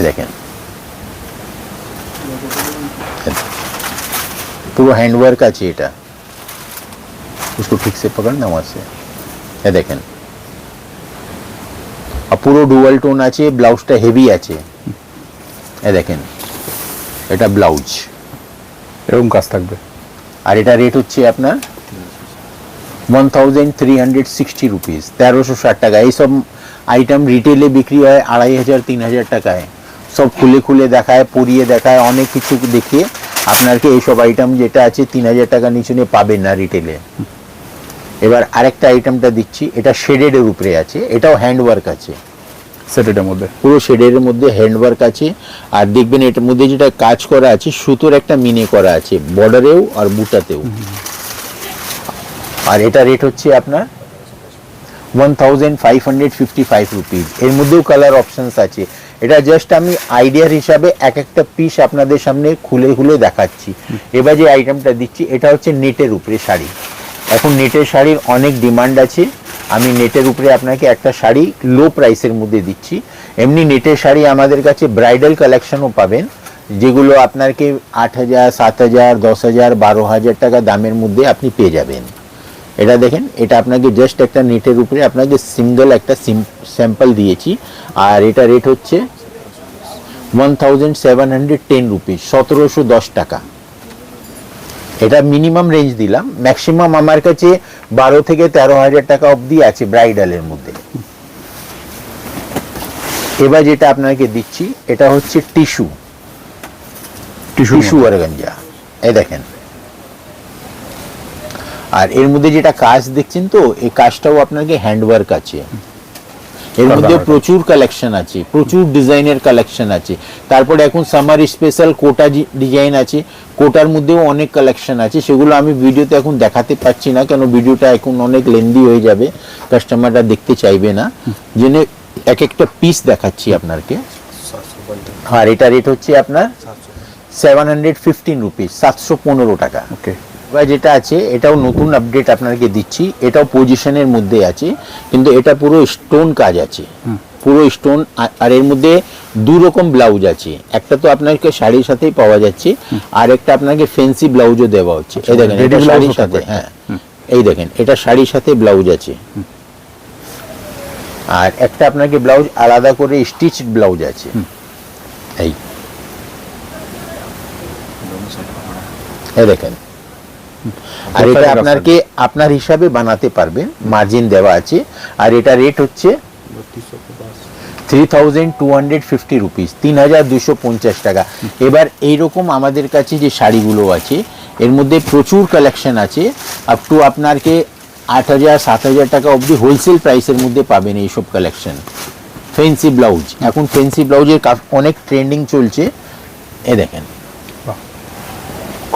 দেখেন পুরো हैंड वर्क আছে এটা, उसको ठीक से पकड़ना वहां से। ये देखें, আর পুরো ডুয়াল টোন আছে, ব্লাউজটা হেভি আছে। এই দেখেন, এটা ব্লাউজ, এরকম কাজ থাকবে। আর এটা রেট হচ্ছে আপনার 1360 রুপিস, 1360 টাকা। এইসব আইটেম রিটেলে বিক্রি হয় 2500-3000 টাকায়। সব খুলে খুলে দেখায়, পরিয়ে দেখায়, অনেক কিছু দেখিয়ে আপনাকে এইসব আইটেম যেটা আছে 3000 টাকা নিচে নিয়ে পাবেন না রিটেলে। এবার আরেকটা আইটেমটা দিচ্ছি, এটা শেডেডের উপরে আছে, এটাও হ্যান্ড ওয়ার্ক আছে, সেটের মধ্যে পুরো শেডের মধ্যে হ্যান্ড ওয়ার্ক আছে। আর দেখবেন এটার মধ্যে যেটা কাজ করা আছে সুতোর একটা মিনে করা আছে বর্ডারেও আর বুটাতেও। আর এটা রেট হচ্ছে আপনার 1555 রুপিস। এর মধ্যেও কালার অপশনস আছে। এটা জাস্ট আমি আইডিয়ার হিসাবে এক একটা পিস আপনাদের সামনে খুলে খুলে দেখাচ্ছি। এবার যে আইটেমটা দিচ্ছি এটা হচ্ছে নেটের উপরে শাড়ি। এখন নেটের শাড়ির অনেক ডিমান্ড আছে, আমি নেটের উপরে আপনাকে একটা শাড়ি লো প্রাইসের মধ্যে দিচ্ছি। এমনি নেটের শাড়ি আমাদের কাছে ব্রাইডাল কালেকশনও পাবেন, যেগুলো আপনাকে 8000, 7000, 10000, 12000 টাকা দামের মধ্যে আপনি পেয়ে যাবেন। এটা দেখেন, এটা আপনাকে জাস্ট একটা নেটের উপরে আপনাকে সিঙ্গেল একটা স্যাম্পল দিয়েছি, আর এটা রেট হচ্ছে 1710 রুপিস, 1710 টাকা। এটা মিনিমাম রেঞ্জ দিলাম, ম্যাক্সিমাম আমার কাছে 12 থেকে 13,000 টাকা অবধি আছে ব্রাইডালের মধ্যে। এবার যেটা আপনাকে দিচ্ছি এটা হচ্ছে টিস্যু অর্গানজা, এই দেখেন। আর এর মধ্যে যেটা কাজ দেখছেন তো, এই কাজটাও আপনাকে হ্যান্ডওয়ার্ক আছে, এর মধ্যে প্রচুর কালেকশন আছে, প্রচুর ডিজাইনের কালেকশন আছে। তারপরে এখন সামার স্পেশাল কোটা ডিজাইন আছে, কোটার মধ্যেও অনেক কালেকশন আছে, সেগুলো আমি ভিডিওতে এখন দেখাতে পাচ্ছি না, কেন ভিডিওটা এখন অনেক লেন্দি হয়ে যাবে, কাস্টমাররা দেখতে চাইবে না, জেনে এক একটা পিস দেখাচ্ছি আপনাকে। আর এটা রেট হচ্ছে আপনার 715 রুপিস, 715 টাকা। ওকে, যেটা আছে এটাও নতুন আপডেট আপনাকে দিচ্ছি, এটাও পজিশনের মধ্যে আছে, কিন্তু এটা পুরো স্টোন কাজ আছে, পুরো স্টোন। আর এর মধ্যে দু রকম ব্লাউজ আছে, একটা তো আপনাকে শাড়ির সাথেই পাওয়া যাচ্ছে, আর একটা আপনাকে ফ্যান্সি ব্লাউজও দেওয়া হচ্ছে। এই দেখেন, এটা শাড়ির সাথে, হ্যাঁ এই দেখেন, এটা শাড়ির সাথে ব্লাউজ আছে, আর একটা আপনাকে ব্লাউজ আলাদা করে স্টিচ ব্লাউজ আছে। এই দেখেন, আর এটা আপনাকে আপনার হিসাবে বানাতে পারবেন, মার্জিন দেওয়া আছে। আর এটা রেট হচ্ছে 3250 রুপিস, 3250 টাকা। এবার এইরকম আমাদের কাছে যে শাড়িগুলো আছে, এর মধ্যে প্রচুর কালেকশন আছে, আপ টু আপনাকে 8,000 7,000 টাকা অবধি হোলসেল প্রাইসের মধ্যে পাবেন এইসব কালেকশন। ফ্যান্সি ব্লাউজ, এখন ফ্যান্সি ব্লাউজের অনেক ট্রেন্ডিং চলছে, এ দেখেন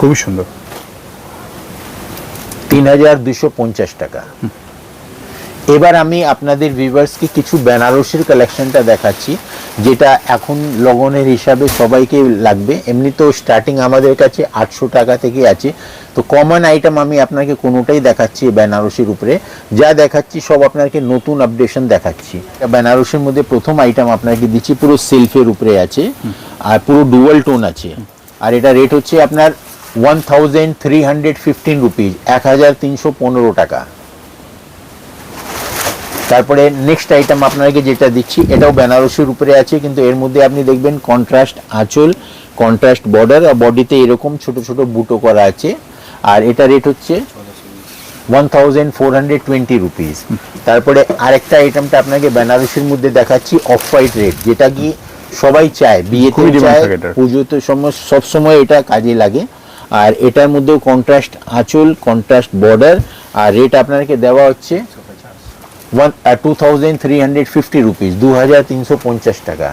খুবই সুন্দর, 3250 টাকা। এবার আমি আপনাদের ভিউয়ার্সকে কিছু বেনারসির কালেকশনটা দেখাচ্ছি, যেটা এখন লগনের হিসাবে সবাইকে লাগবে। এমনি তো স্টার্টিং আমাদের কাছে 800 টাকা থেকে আছে, তো কমন আইটেম আমি আপনাকে কোনোটাই দেখাচ্ছি বেনারসির উপরে, যা দেখাচ্ছি সব আপনাকে নতুন আপডেশন দেখাচ্ছি। বেনারসির মধ্যে প্রথম আইটেম আপনাকে দিচ্ছি, পুরো সেলফের উপরে আছে, আর পুরো ডুয়াল টোন আছে, আর এটা রেট হচ্ছে আপনার 1315 রুপিস, 1315 টাকা। তারপরে নেক্সট আইটেম আপনাকে যেটা দিচ্ছি, এটাও বেনারসির উপরে আছে, কিন্তু এর মধ্যে আপনি দেখবেন কন্ট্রাস্ট আঁচল, কন্ট্রাস্ট বর্ডার, আর বডিতে এরকম ছোট ছোট বুটো করা আছে, আর এটা রেট হচ্ছে 1420 রুপিস। তারপরে আরেকটা আইটেমটা আপনাকে বেনারসির মধ্যে দেখাচ্ছি, অফ হোয়াইট রেড, যেটা কি সবাই চায়, বিয়েতে চায়, পুজোতে সব সময় এটা কাজে লাগে। আর এটার মধ্যেও কন্ট্রাস্ট আঁচল, কন্ট্রাস্ট বর্ডার, আর রেট আপনাকে দেওয়া হচ্ছে 2350 রুপিস, 2350 টাকা।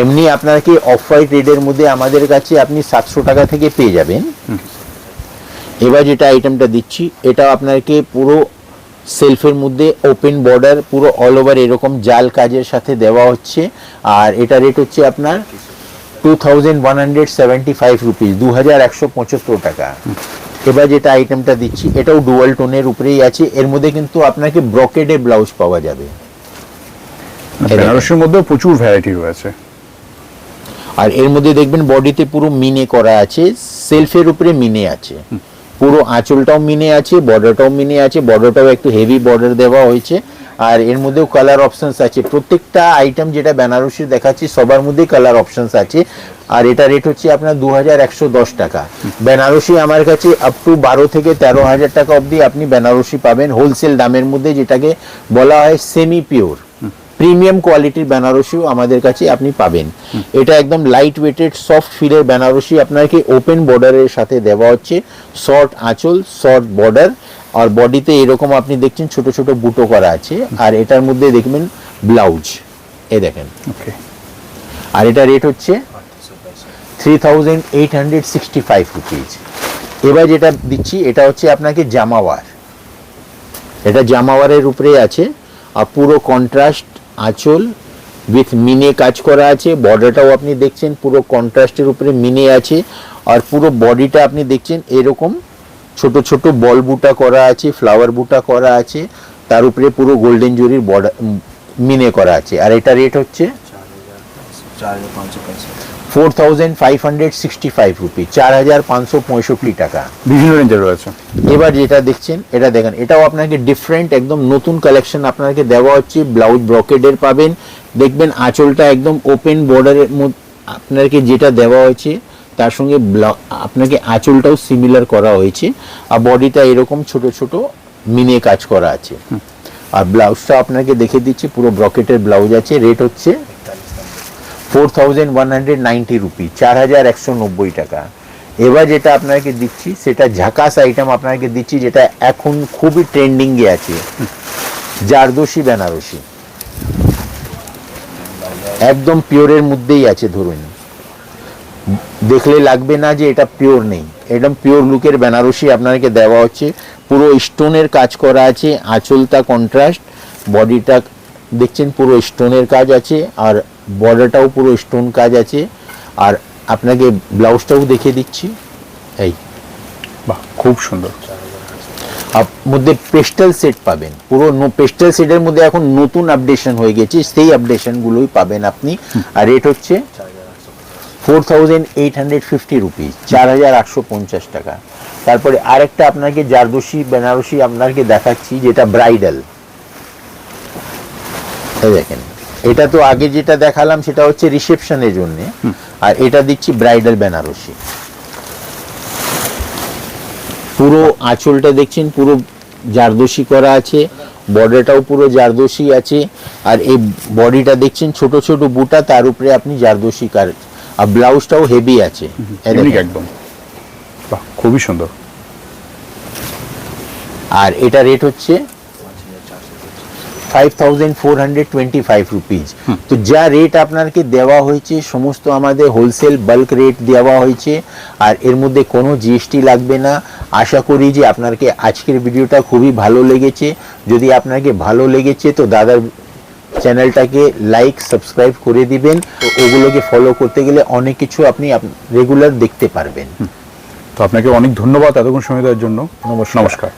এমনি আপনাকে অফ হোয়াইট রেডের মধ্যে আমাদের কাছে আপনি 700 টাকা থেকে পেয়ে যাবেন। এবার যেটা আইটেমটা দিচ্ছি, এটা আপনাকে পুরো সেলফের মধ্যে ওপেন বর্ডার, পুরো অল ওভার এরকম জাল কাজের সাথে দেওয়া হচ্ছে, আর এটা রেট হচ্ছে আপনার 2175 রুপিস, 2175 টাকা। এবার যেটা আইটেমটা দিচ্ছি, এটাও ডুয়াল টোনের উপরেই আছে, এর মধ্যে কিন্তু আপনাকে ব্রকেডে ব্লাউজ পাওয়া যাবে। বেনারসির মধ্যে প্রচুর ভ্যারাইটি রয়েছে, আর এর মধ্যে দেখবেন বডিতে পুরো মিনে করা আছে, সেলফের উপরে মিনে আছে, পুরো আঁচলটাও মিনে আছে, বর্ডারটাও মিনে আছে, বর্ডারটাও একটু হেভি বর্ডার দেওয়া হয়েছে, আর এর মধ্যেও কালার অপশনস আছে। প্রত্যেকটা আইটেম যেটা বেনারসি দেখাচ্ছি সবার মধ্যেই কালার অপশনস আছে, আর এটা রেট হচ্ছে আপনার 2110 টাকা। বেনারসি আমার কাছে আপ টু 12 থেকে 13,000 টাকা অবধি আপনি বেনারসি পাবেন হোলসেল দামের মধ্যে, যেটাকে বলা হয় সেমি পিওর প্রিমিয়াম কোয়ালিটির বেনারসিও আমাদের কাছে আপনি পাবেন। এটা একদম লাইট ওয়েটেড সফট ফিলের বেনারসি, আপনাকে ওপেন বর্ডারের সাথে দেওয়া হচ্ছে, শর্ট আঁচল, শর্ট বর্ডার, আর বডিতে এরকম আপনি দেখছেন ছোট ছোট বুটো করা আছে, আর এটার মধ্যে দেখবেন ব্লাউজ, এই দেখেন। আর এটা রেট হচ্ছে 3865 রুপিস। এবার যেটা দিচ্ছি, এটা হচ্ছে আপনাকে জামাওয়ার, এটা জামাওয়ারের উপরে আছে, আর পুরো কন্ট্রাস্ট আঁচল উইথ মিনে কাজ করা আছে, বর্ডারটাও আপনি দেখছেন পুরো কন্ট্রাস্টের উপরে মিনে আছে, আর পুরো বডিটা আপনি দেখছেন এরকম ছোট ছোট বল বুটা করা আছে, ফ্লাওয়ার বুটা করা আছে, তার উপরে পুরো গোল্ডেন জরির বর্ডার মিনে করা আছে। আর এটা রেট হচ্ছে 4,565 রুপি, 4,565 টাকা। বিভিন্ন রেঞ্জের রয়েছে। এবার যেটা দেখছেন এটা দেখেন, এটাও আপনাকে ডিফারেন্ট একদম নতুন কালেকশন আপনাকে দেওয়া হচ্ছে। ব্লাউজ ব্রকেডের পাবেন, দেখবেন আঁচলটা একদম ওপেন বর্ডারের মধ্যে আপনাকে যেটা দেওয়া হয়েছে তার সঙ্গে আপনাকে আঁচলটাও সিমিলার করা হয়েছে, আর বডিটা এরকম ছোট ছোট মিনে কাজ করা আছে। আর ব্লাউজটা আপনাকে দেখে দিচ্ছি, পুরো ব্রকেটের ব্লাউজ আছে। রেট হচ্ছে 4,190 রুপি, 4,190 টাকা। এবার যেটা আপনাকে দিচ্ছি সেটা ঝাকাস আইটেম আপনাকে দিচ্ছি, যেটা এখন খুবই ট্রেন্ডিং এ আছে, জারদোসি বেনারসি, একদম পিওরের মধ্যেই আছে। ধরুন দেখলে লাগবে না যে এটা পিওর নেই, একদম পিওর লুকের বেনারসি আপনাকে দেওয়া হচ্ছে। পুরো স্টোনের কাজ করা আছে, আঁচলটা কন্ট্রাস্ট, বডিটা দেখছেন পুরো স্টোনের কাজ আছে, আর বর্ডারটাও পুরো স্টোন কাজ আছে। আর আপনাকে ব্লাউজটাও দেখিয়ে দিচ্ছি, এই বাহ, খুব সুন্দর। মধ্যে পেস্টাল সেট পাবেন, পুরো পেস্টাল সেটের মধ্যে এখন নতুন আপডেশন হয়ে গেছে, সেই আপডেশনগুলোই পাবেন আপনি। আর রেট হচ্ছে 4,850 রুপিস, 4,850 টাকা। তারপরে আরেকটা আপনাকে জারদোসি বেনারসি আপনাকে দেখাচ্ছি, যেটা ব্রাইডাল। এই দেখেন, এটা তো আগে যেটা দেখালাম সেটা হচ্ছে রিসেপশনের জন্য, আর এটা দিচ্ছি ব্রাইডাল বেনারসি। পুরো আঁচলটা দেখছেন পুরো জারদোসি করা আছে, বর্ডারটাও পুরো জারদোসি আছে, আর এই বডিটা দেখছেন ছোট ছোট বুটা, তার উপরে আপনি জারদোসি কাজ, আর ব্লাউজটাও হেভি আছে একদম। বাহ, খুবই সুন্দর। আর এটা রেট হচ্ছে 5,425 রুপিস। তো যা রেট আপনাকে দেওয়া হয়েছে সমস্ত আমাদের হোলসেল বাল্ক রেট দেওয়া হয়েছে, আর এর মধ্যে কোনো জিএসটি লাগবে না। আশা করি যে আপনাকে আজকের ভিডিওটা খুবই ভালো লেগেছে। যদি আপনাকে ভালো লেগেছে তো দাদার চ্যানেলটাকে লাইক সাবস্ক্রাইব করে দিবেন, তো ওগুলোকে ফলো করতে গেলে অনেক কিছু আপনি রেগুলার দেখতে পারবেন। তো আপনাকে অনেক ধন্যবাদ এতক্ষণ সময় দেওয়ার জন্য। নমস্কার। নমস্কার।